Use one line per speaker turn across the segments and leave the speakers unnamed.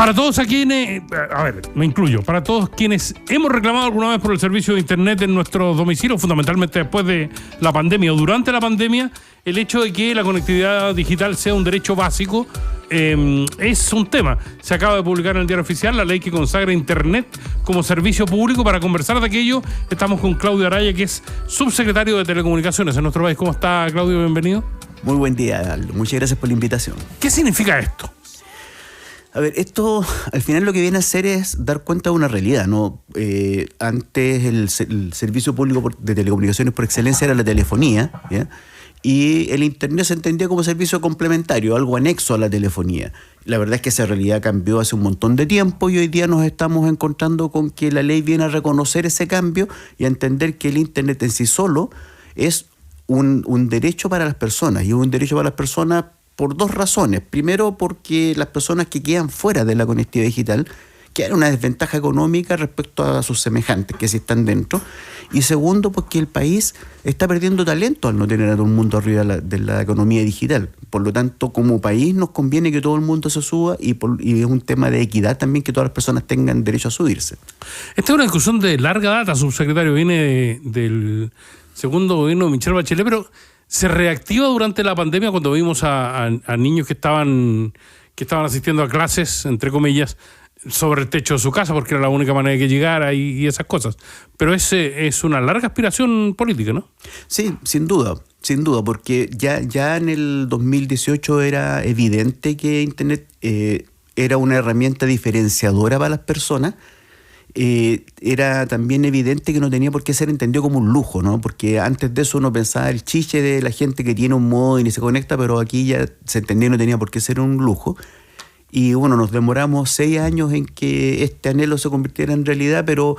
Para todos a quienes, a ver, me incluyo, para todos quienes hemos reclamado alguna vez por el servicio de internet en nuestros domicilios, fundamentalmente después de la pandemia o durante la pandemia, el hecho de que la conectividad digital sea un derecho básico es un tema. Se acaba de publicar en el Diario Oficial la ley que consagra internet como servicio público. Para conversar de aquello estamos con Claudio Araya, que es subsecretario de Telecomunicaciones en nuestro país. ¿Cómo está, Claudio? Bienvenido.
Muy buen día, Aldo. Muchas gracias por la invitación.
¿Qué significa esto?
A ver, esto al final lo que viene a hacer es dar cuenta de una realidad, ¿no? Antes el servicio público de telecomunicaciones por excelencia era la telefonía, ¿ya? Y el internet se entendía como servicio complementario, algo anexo a la telefonía. La verdad es que esa realidad cambió hace un montón de tiempo y hoy día nos estamos encontrando con que la ley viene a reconocer ese cambio y a entender que el internet en sí solo es un derecho para las personas, y es un derecho para las personas por dos razones. Primero, porque las personas que quedan fuera de la conectividad digital quedan en una desventaja económica respecto a sus semejantes que sí están dentro. Y segundo, porque el país está perdiendo talento al no tener a todo el mundo arriba de la economía digital. Por lo tanto, como país nos conviene que todo el mundo se suba y es un tema de equidad también que todas las personas tengan derecho a subirse.
Esta es una discusión de larga data, subsecretario. Viene del segundo gobierno de Michelle Bachelet, pero se reactiva durante la pandemia cuando vimos a niños que estaban asistiendo a clases, entre comillas, sobre el techo de su casa, porque era la única manera de que llegara y esas cosas. Pero es una larga aspiración política, ¿no?
Sí, sin duda, porque ya en el 2018 era evidente que Internet era una herramienta diferenciadora para las personas. Era también evidente que no tenía por qué ser entendido como un lujo, ¿no? Porque antes de eso uno pensaba el chiche de la gente que tiene un módem y se conecta, pero aquí ya se entendía que no tenía por qué ser un lujo. Y bueno, nos demoramos 6 años en que este anhelo se convirtiera en realidad, pero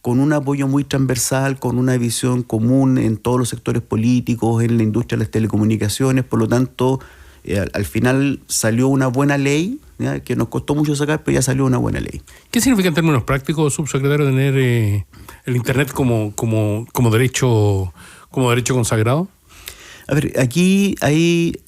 con un apoyo muy transversal, con una visión común en todos los sectores políticos, en la industria de las telecomunicaciones. Por lo tanto, al final salió una buena ley, ¿ya? Que nos costó mucho sacar, pero ya salió una buena ley.
¿Qué significa en términos prácticos, subsecretario, tener el Internet como derecho consagrado?
A ver, aquí hay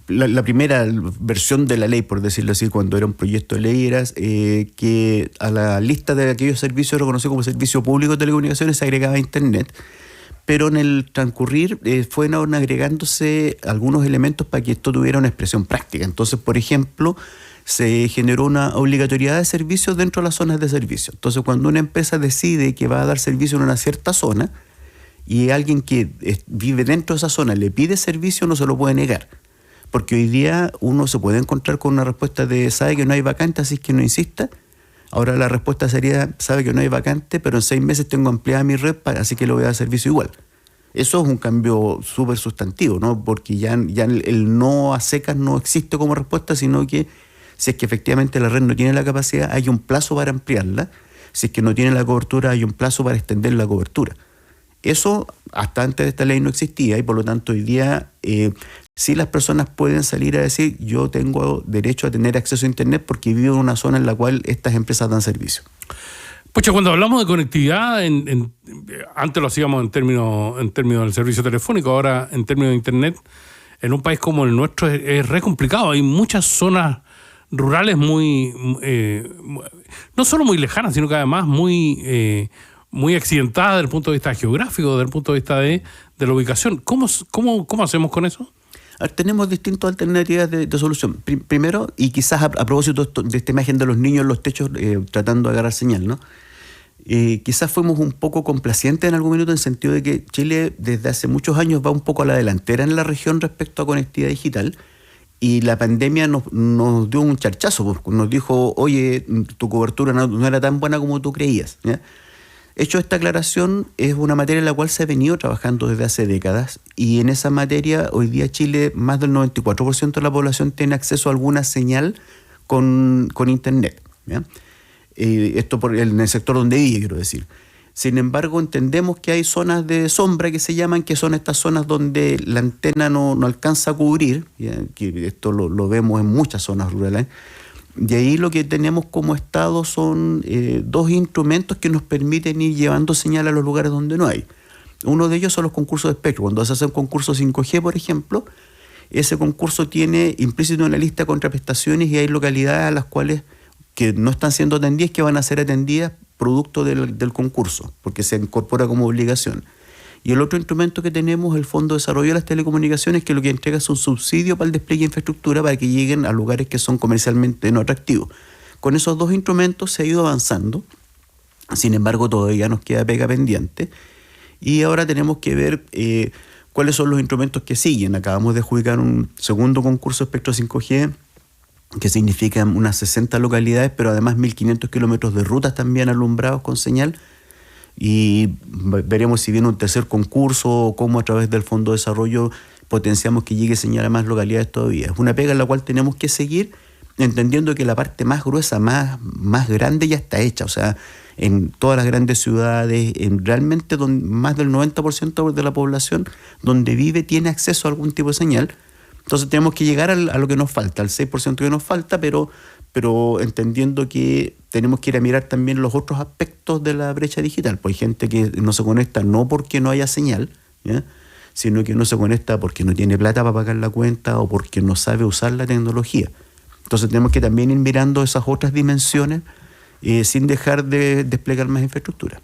la primera versión de la ley, por decirlo así, cuando era un proyecto de ley, era que a la lista de aquellos servicios reconocidos como servicio público de telecomunicaciones se agregaba Internet. Pero en el transcurrir fueron agregándose algunos elementos para que esto tuviera una expresión práctica. Entonces, por ejemplo, se generó una obligatoriedad de servicios dentro de las zonas de servicio. Entonces, cuando una empresa decide que va a dar servicio en una cierta zona y alguien que vive dentro de esa zona le pide servicio, no se lo puede negar. Porque hoy día uno se puede encontrar con una respuesta de sabe que no hay vacante, así que no insista. Ahora la respuesta sería, sabe que no hay vacante, pero en 6 meses tengo ampliada mi red, así que le voy a dar servicio igual. Eso es un cambio súper sustantivo, ¿no? Porque ya el no a secas no existe como respuesta, sino que si es que efectivamente la red no tiene la capacidad, hay un plazo para ampliarla. Si es que no tiene la cobertura, hay un plazo para extender la cobertura. Eso hasta antes de esta ley no existía y por lo tanto hoy día sí las personas pueden salir a decir yo tengo derecho a tener acceso a Internet porque vivo en una zona en la cual estas empresas dan servicio.
Pucha, cuando hablamos de conectividad, antes lo hacíamos en términos del servicio telefónico, ahora en términos de Internet, en un país como el nuestro es re complicado. Hay muchas zonas rurales no solo muy lejanas, sino que además muy accidentadas desde el punto de vista geográfico, desde el punto de vista de la ubicación. ¿Cómo hacemos con eso?
Tenemos distintas alternativas de solución. Primero, y quizás a propósito de esta imagen de los niños en los techos tratando de agarrar señal, ¿no? Quizás fuimos un poco complacientes en algún minuto en el sentido de que Chile desde hace muchos años va un poco a la delantera en la región respecto a conectividad digital y la pandemia nos dio un charchazo, nos dijo, oye, tu cobertura no era tan buena como tú creías, ¿ya? Hecho esta aclaración, es una materia en la cual se ha venido trabajando desde hace décadas y en esa materia hoy día Chile más del 94% de la población tiene acceso a alguna señal con Internet, ¿ya? Esto en el sector donde vive, quiero decir. Sin embargo, entendemos que hay zonas de sombra que se llaman, que son estas zonas donde la antena no alcanza a cubrir, ¿ya? Que esto lo vemos en muchas zonas rurales. Y ahí lo que tenemos como Estado son 2 instrumentos que nos permiten ir llevando señal a los lugares donde no hay. Uno de ellos son los concursos de espectro. Cuando se hace un concurso 5G, por ejemplo, ese concurso tiene implícito una lista de contraprestaciones y hay localidades a las cuales que no están siendo atendidas, que van a ser atendidas producto del concurso, porque se incorpora como obligación. Y el otro instrumento que tenemos es el Fondo de Desarrollo de las Telecomunicaciones, que lo que entrega es un subsidio para el despliegue de infraestructura para que lleguen a lugares que son comercialmente no atractivos. Con esos dos instrumentos se ha ido avanzando, sin embargo todavía nos queda pega pendiente, y ahora tenemos que ver cuáles son los instrumentos que siguen. Acabamos de adjudicar un segundo concurso de espectro 5G, que significa unas 60 localidades, pero además 1.500 kilómetros de rutas también alumbrados con señal. Y veremos si viene un tercer concurso o cómo a través del Fondo de Desarrollo potenciamos que llegue señal a más localidades todavía. Es una pega en la cual tenemos que seguir, entendiendo que la parte más gruesa, más grande ya está hecha. O sea, en todas las grandes ciudades, realmente más del 90% de la población donde vive tiene acceso a algún tipo de señal. Entonces tenemos que llegar a lo que nos falta, al 6% que nos falta, pero entendiendo que tenemos que ir a mirar también los otros aspectos de la brecha digital. Pues hay gente que no se conecta no porque no haya señal, ¿ya?, sino que no se conecta porque no tiene plata para pagar la cuenta o porque no sabe usar la tecnología. Entonces tenemos que también ir mirando esas otras dimensiones sin dejar de desplegar más infraestructura.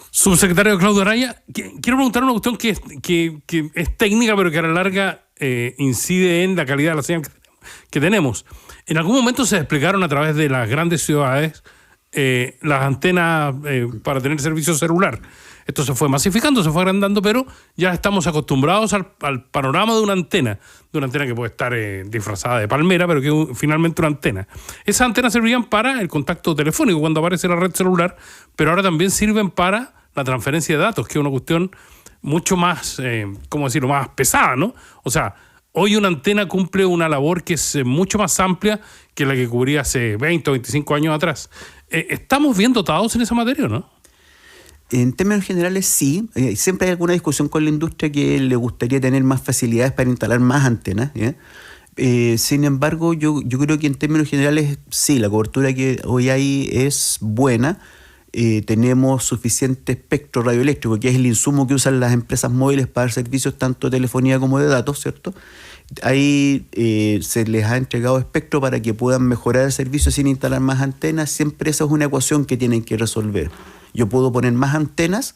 Subsecretario Claudio Araya, quiero preguntar una cuestión que es técnica, pero que a la larga incide en la calidad de la señal que tenemos. En algún momento se desplegaron a través de las grandes ciudades las antenas para tener servicio celular. Esto se fue masificando, se fue agrandando, pero ya estamos acostumbrados al panorama de una antena que puede estar disfrazada de palmera, pero que es finalmente una antena. Esas antenas servían para el contacto telefónico cuando aparece la red celular, pero ahora también sirven para la transferencia de datos, que es una cuestión mucho más, ¿cómo decirlo?, más pesada, ¿no? O sea, hoy una antena cumple una labor que es mucho más amplia que la que cubría hace 20 o 25 años atrás. ¿Estamos bien dotados en esa materia, no?
En términos generales, sí. Siempre hay alguna discusión con la industria que le gustaría tener más facilidades para instalar más antenas, ¿ya? Sin embargo, yo creo que en términos generales, sí, la cobertura que hoy hay es buena. Tenemos suficiente espectro radioeléctrico, que es el insumo que usan las empresas móviles para dar servicios tanto de telefonía como de datos, ¿cierto? Ahí se les ha entregado espectro para que puedan mejorar el servicio sin instalar más antenas. Siempre esa es una ecuación que tienen que resolver. Yo puedo poner más antenas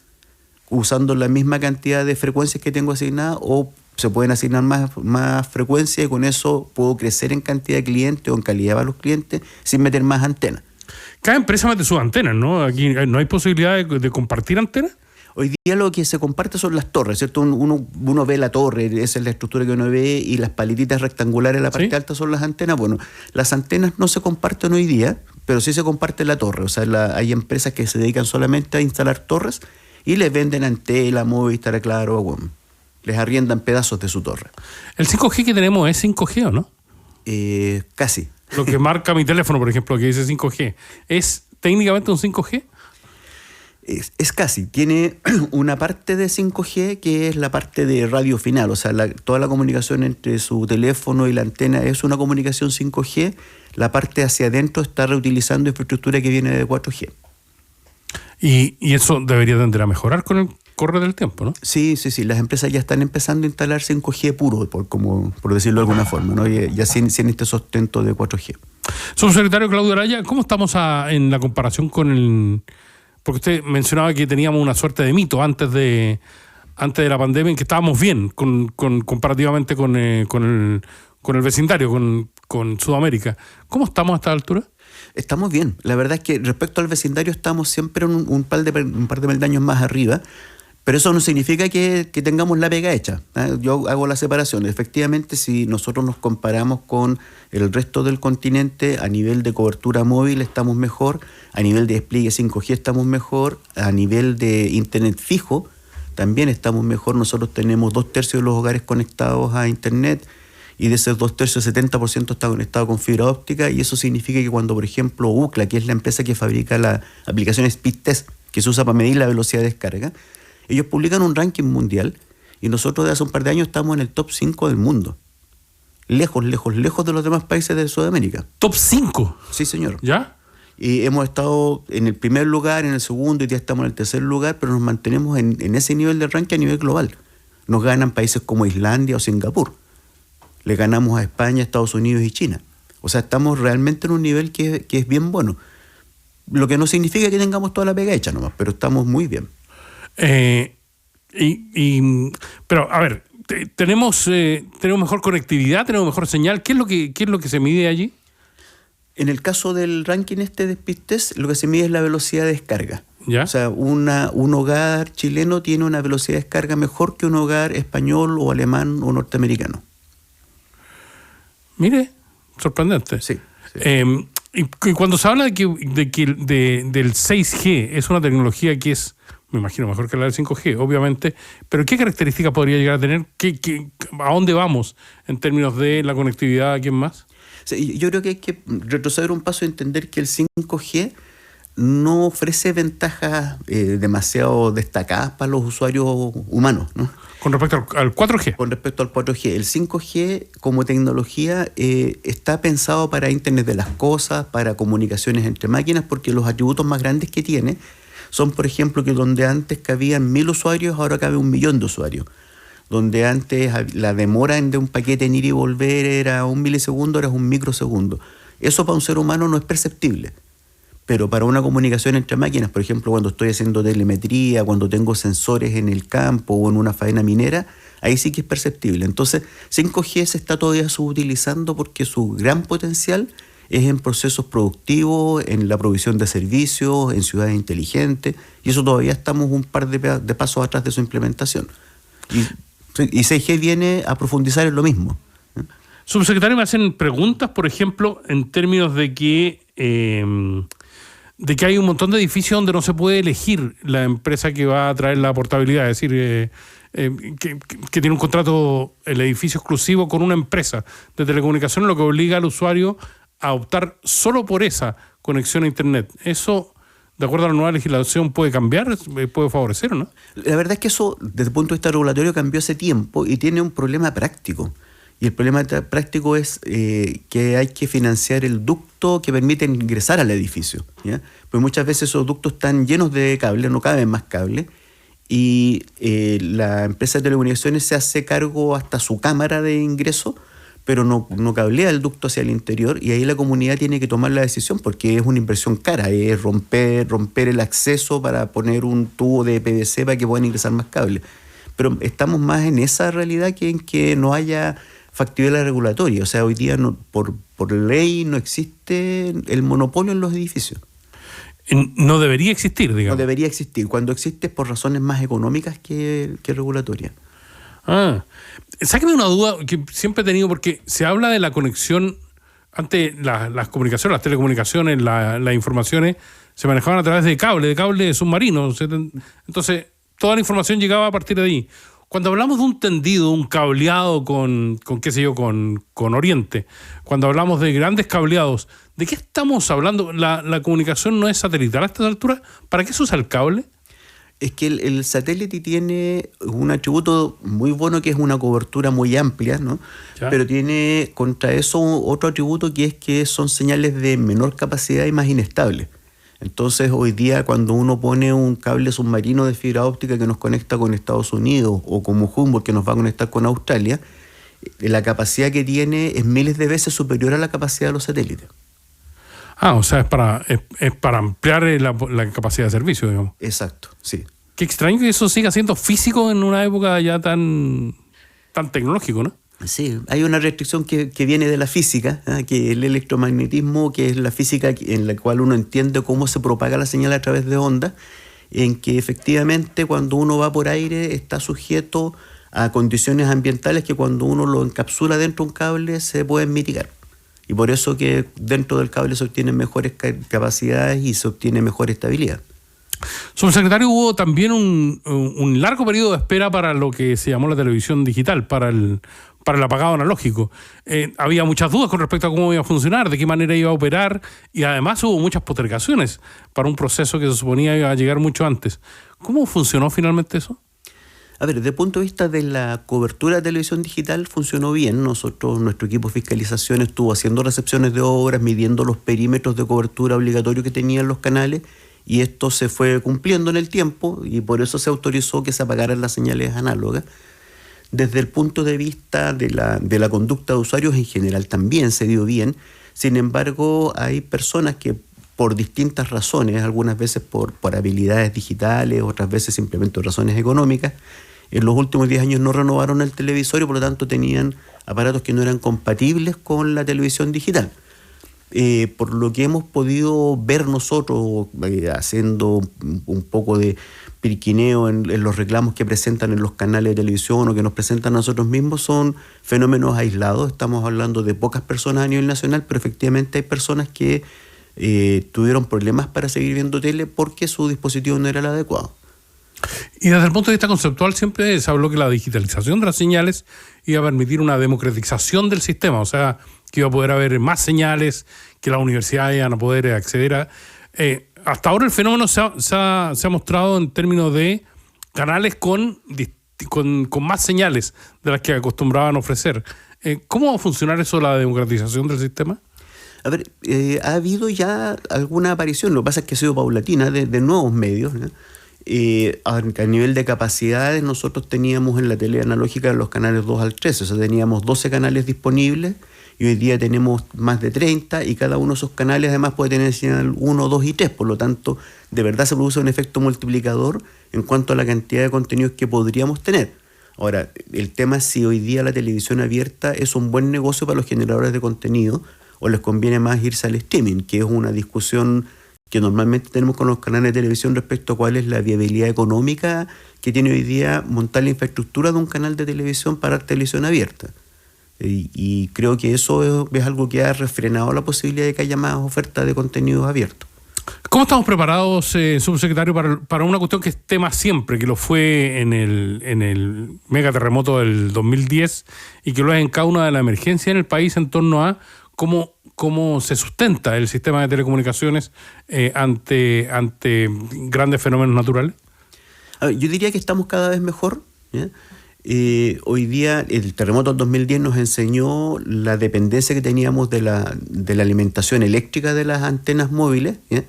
usando la misma cantidad de frecuencias que tengo asignadas, o se pueden asignar más frecuencias y con eso puedo crecer en cantidad de clientes o en calidad para los clientes sin meter más antenas.
Cada empresa mete sus antenas, ¿no? Aquí no hay posibilidad de compartir antenas.
Hoy día lo que se comparte son las torres, ¿cierto? Uno ve la torre, esa es la estructura que uno ve, y las paletitas rectangulares en la parte alta son las antenas. Bueno, las antenas no se comparten hoy día, pero sí se comparte la torre. O sea, hay empresas que se dedican solamente a instalar torres y les venden a Entel, Movistar, Claro, bueno, les arriendan pedazos de su torre.
¿El 5G que tenemos es 5G o no?
Casi.
Lo que marca mi teléfono, por ejemplo, que dice 5G, ¿es técnicamente un 5G?
Es casi. Tiene una parte de 5G que es la parte de radio final. O sea, toda la comunicación entre su teléfono y la antena es una comunicación 5G. La parte hacia adentro está reutilizando infraestructura que viene de 4G.
Y eso debería tender a mejorar con el correr del tiempo, ¿no?
Sí. Las empresas ya están empezando a instalar 5G puro, por decirlo de alguna forma, ¿no? Ya sin este sustento de 4G.
Subsecretario Claudio Araya, ¿cómo estamos en la comparación con el...? Porque usted mencionaba que teníamos una suerte de mito antes de la pandemia, en que estábamos bien comparativamente con el vecindario, con Sudamérica. ¿Cómo estamos a esta altura?
Estamos bien. La verdad es que respecto al vecindario estamos siempre un par de peldaños más arriba, pero eso no significa que tengamos la pega hecha, ¿eh? Yo hago la separación. Efectivamente, si nosotros nos comparamos con el resto del continente, a nivel de cobertura móvil estamos mejor, a nivel de despliegue 5G estamos mejor, a nivel de internet fijo también estamos mejor. Nosotros tenemos 2/3 de los hogares conectados a internet, y de esos 2/3, el 70% está conectado con fibra óptica, y eso significa que cuando, por ejemplo, UCLA, que es la empresa que fabrica la aplicación Speedtest, que se usa para medir la velocidad de descarga, ellos publican un ranking mundial, y nosotros de hace un par de años estamos en el top 5 del mundo. Lejos de los demás países de Sudamérica.
¿Top 5?
Sí, señor.
¿Ya?
Y hemos estado en el primer lugar, en el segundo, y ya estamos en el tercer lugar, pero nos mantenemos en ese nivel de ranking a nivel global. Nos ganan países como Islandia o Singapur. Le ganamos a España, Estados Unidos y China. O sea, estamos realmente en un nivel que es bien bueno. Lo que no significa que tengamos toda la pega hecha nomás, pero estamos muy bien.
Pero, a ver, tenemos mejor conectividad, tenemos mejor señal. ¿Qué es lo que se mide allí?
En el caso del ranking de Speedtest, lo que se mide es la velocidad de descarga.
¿Ya?
O sea, un hogar chileno tiene una velocidad de descarga mejor que un hogar español o alemán o norteamericano.
Mire, sorprendente.
Sí.
Y cuando se habla del 6G, es una tecnología que es, me imagino, mejor que la del 5G, obviamente, pero ¿qué características podría llegar a tener? ¿A dónde vamos en términos de la conectividad aquí en más?
Sí, yo creo que hay que retroceder un paso y entender que el 5G no ofrece ventajas demasiado destacadas para los usuarios humanos, ¿no?
Con respecto al 4G.
Con respecto al 4G. El 5G como tecnología está pensado para Internet de las cosas, para comunicaciones entre máquinas, porque los atributos más grandes que tiene son, por ejemplo, que donde antes cabían 1000 usuarios, ahora cabe 1 millón de usuarios. Donde antes la demora de un paquete en ir y volver era 1 milisegundo, ahora es 1 microsegundo. Eso para un ser humano no es perceptible. Pero para una comunicación entre máquinas, por ejemplo, cuando estoy haciendo telemetría, cuando tengo sensores en el campo o en una faena minera, ahí sí que es perceptible. Entonces, 5G se está todavía subutilizando porque su gran potencial es en procesos productivos, en la provisión de servicios, en ciudades inteligentes, y eso todavía estamos un par de pasos atrás de su implementación. Y 6G viene a profundizar en lo mismo.
Subsecretario, me hacen preguntas, por ejemplo, en términos de que hay un montón de edificios donde no se puede elegir la empresa que va a traer la portabilidad, es decir, que tiene un contrato, el edificio exclusivo con una empresa de telecomunicaciones, lo que obliga al usuario a optar solo por esa conexión a Internet. Eso, de acuerdo a la nueva legislación, puede cambiar, puede favorecer, ¿o no?
La verdad es que eso, desde el punto de vista regulatorio, cambió hace tiempo y tiene un problema práctico. Y el problema práctico es que hay que financiar el ducto que permite ingresar al edificio, ¿ya? Pues muchas veces esos ductos están llenos de cables, no caben más cables, y la empresa de telecomunicaciones se hace cargo hasta su cámara de ingreso, pero no cablea el ducto hacia el interior, y ahí la comunidad tiene que tomar la decisión porque es una inversión cara, es romper el acceso para poner un tubo de PVC para que puedan ingresar más cables. Pero estamos más en esa realidad que en que no haya factibilidad regulatoria. O sea, hoy día por ley no existe el monopolio en los edificios.
No debería existir, digamos.
No debería existir. Cuando existe es por razones más económicas que regulatorias.
Sáqueme una duda que siempre he tenido, porque se habla de la conexión. Antes las comunicaciones, las telecomunicaciones, las informaciones se manejaban a través de cable submarino. Entonces, toda la información llegaba a partir de ahí. Cuando hablamos de un tendido, un cableado con Oriente, cuando hablamos de grandes cableados, ¿de qué estamos hablando? ¿La comunicación no es satelital a estas alturas? ¿Para qué se usa el cable?
Es que el satélite tiene un atributo muy bueno que es una cobertura muy amplia, ¿no? ¿Ya? Pero tiene contra eso otro atributo que es que son señales de menor capacidad y más inestables. Entonces, hoy día, cuando uno pone un cable submarino de fibra óptica que nos conecta con Estados Unidos o como Humboldt que nos va a conectar con Australia, la capacidad que tiene es miles de veces superior a la capacidad de los satélites.
O sea, es para ampliar la capacidad de servicio, digamos.
Exacto, sí.
Qué extraño que eso siga siendo físico en una época ya tan tecnológico, ¿no?
Sí, hay una restricción que viene de la física, que el electromagnetismo, que es la física en la cual uno entiende cómo se propaga la señal a través de ondas, en que efectivamente cuando uno va por aire está sujeto a condiciones ambientales que cuando uno lo encapsula dentro de un cable se pueden mitigar. Y por eso que dentro del cable se obtienen mejores capacidades y se obtiene mejor estabilidad.
Subsecretario, hubo también un largo periodo de espera para lo que se llamó la televisión digital, para el apagado analógico. Había muchas dudas con respecto a cómo iba a funcionar, de qué manera iba a operar, y además hubo muchas postergaciones para un proceso que se suponía iba a llegar mucho antes. ¿Cómo funcionó finalmente eso?
A ver, desde el punto de vista de la cobertura de televisión digital funcionó bien. Nuestro equipo de fiscalización estuvo haciendo recepciones de obras, midiendo los perímetros de cobertura obligatorios que tenían los canales, y esto se fue cumpliendo en el tiempo y por eso se autorizó que se apagaran las señales análogas. Desde el punto de vista de la conducta de usuarios en general también se dio bien. Sin embargo, hay personas que por distintas razones, algunas veces por habilidades digitales, otras veces simplemente por razones económicas, en los últimos 10 años no renovaron el televisor y por lo tanto tenían aparatos que no eran compatibles con la televisión digital. Por lo que hemos podido ver nosotros, haciendo un poco de pirquineo en los reclamos que presentan en los canales de televisión o que nos presentan a nosotros mismos, son fenómenos aislados. Estamos hablando de pocas personas a nivel nacional, pero efectivamente hay personas que tuvieron problemas para seguir viendo tele porque su dispositivo no era el adecuado.
Y desde el punto de vista conceptual siempre se habló que la digitalización de las señales iba a permitir una democratización del sistema, o sea, que iba a poder haber más señales, que las universidades iban a poder acceder a... hasta ahora el fenómeno se ha mostrado en términos de canales con más señales de las que acostumbraban ofrecer. ¿Cómo va a funcionar eso, la democratización del sistema?
A ver, ha habido ya alguna aparición, lo que pasa es que ha sido paulatina de nuevos medios, ¿no? A nivel de capacidades, nosotros teníamos en la tele analógica los canales 2 al 13, o sea, teníamos 12 canales disponibles y hoy día tenemos más de 30 y cada uno de esos canales además puede tener señal 1, 2 y 3, por lo tanto, de verdad se produce un efecto multiplicador en cuanto a la cantidad de contenidos que podríamos tener. Ahora, el tema es si hoy día la televisión abierta es un buen negocio para los generadores de contenido o les conviene más irse al streaming, que es una discusión que normalmente tenemos con los canales de televisión respecto a cuál es la viabilidad económica que tiene hoy día montar la infraestructura de un canal de televisión para televisión abierta. Y creo que eso es algo que ha refrenado la posibilidad de que haya más oferta de contenidos abiertos.
¿Cómo estamos preparados, subsecretario, para una cuestión que es tema siempre, que lo fue en el megaterremoto del 2010 y que lo es en cada una de las emergencias en el país en torno a cómo se sustenta el sistema de telecomunicaciones ante grandes fenómenos naturales?
A ver, yo diría que estamos cada vez mejor, ¿ya? Hoy día el terremoto del 2010 nos enseñó la dependencia que teníamos de la alimentación eléctrica de las antenas móviles, ¿ya?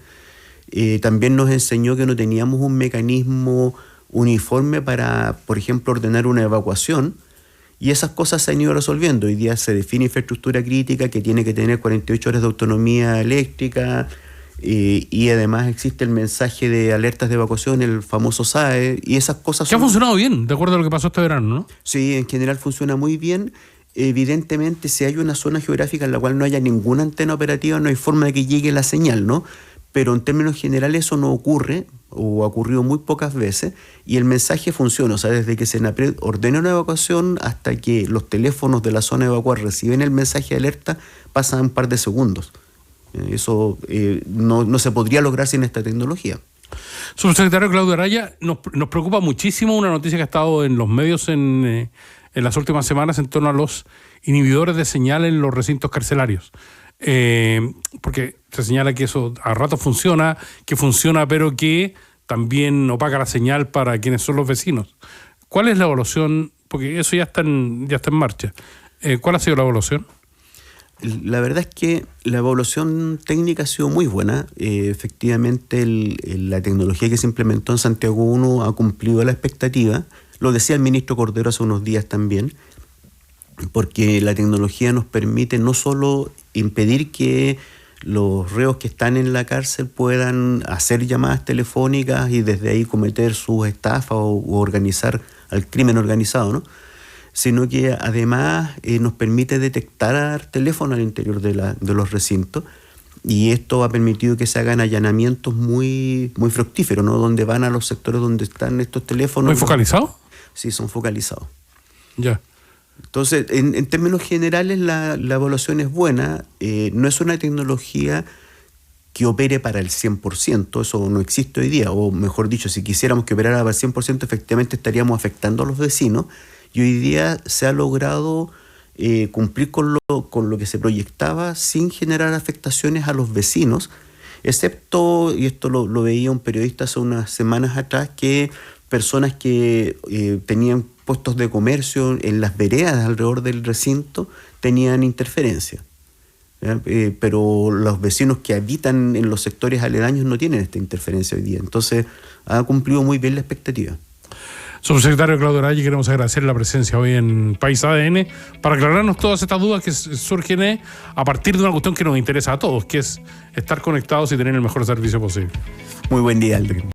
También nos enseñó que no teníamos un mecanismo uniforme para, por ejemplo, ordenar una evacuación. Y esas cosas se han ido resolviendo. Hoy día se define infraestructura crítica que tiene que tener 48 horas de autonomía eléctrica y además existe el mensaje de alertas de evacuación, el famoso SAE, y esas cosas...
Que ha funcionado bien, de acuerdo a lo que pasó este verano, ¿no?
Sí, en general funciona muy bien. Evidentemente, si hay una zona geográfica en la cual no haya ninguna antena operativa, no hay forma de que llegue la señal, ¿no? Pero en términos generales eso no ocurre, o ha ocurrido muy pocas veces, y el mensaje funciona. O sea, desde que Senapred ordena una evacuación hasta que los teléfonos de la zona evacuada reciben el mensaje de alerta, pasan un par de segundos. Eso no se podría lograr sin esta tecnología.
Subsecretario Claudio Araya, nos preocupa muchísimo una noticia que ha estado en los medios en las últimas semanas en torno a los inhibidores de señal en los recintos carcelarios. Porque se señala que eso a rato funciona, pero que también opaca la señal para quienes son los vecinos. ¿Cuál es la evaluación? Porque eso ya está en marcha. ¿Cuál ha sido la evaluación?
La verdad es que la evaluación técnica ha sido muy buena. Efectivamente, la tecnología que se implementó en Santiago 1 ha cumplido la expectativa. Lo decía el ministro Cordero hace unos días también, porque la tecnología nos permite no solo impedir que los reos que están en la cárcel puedan hacer llamadas telefónicas y desde ahí cometer sus estafas o organizar al crimen organizado, ¿no? Sino que además nos permite detectar teléfonos al interior de los recintos, y esto ha permitido que se hagan allanamientos muy, muy fructíferos, ¿no? Donde van a los sectores donde están estos teléfonos.
¿Muy focalizados?
Sí, son focalizados.
Ya.
Entonces, en términos generales, la evaluación es buena. No es una tecnología que opere para el 100%, eso no existe hoy día, o mejor dicho, si quisiéramos que operara para el 100%, efectivamente estaríamos afectando a los vecinos, y hoy día se ha logrado cumplir con lo que se proyectaba sin generar afectaciones a los vecinos, excepto, y esto lo veía un periodista hace unas semanas atrás, que personas que tenían puestos de comercio en las veredas alrededor del recinto tenían interferencia. Pero los vecinos que habitan en los sectores aledaños no tienen esta interferencia hoy día. Entonces ha cumplido muy bien la expectativa.
Subsecretario Claudio Araya, queremos agradecer la presencia hoy en País ADN para aclararnos todas estas dudas que surgen a partir de una cuestión que nos interesa a todos, que es estar conectados y tener el mejor servicio posible.
Muy buen día, Aldo.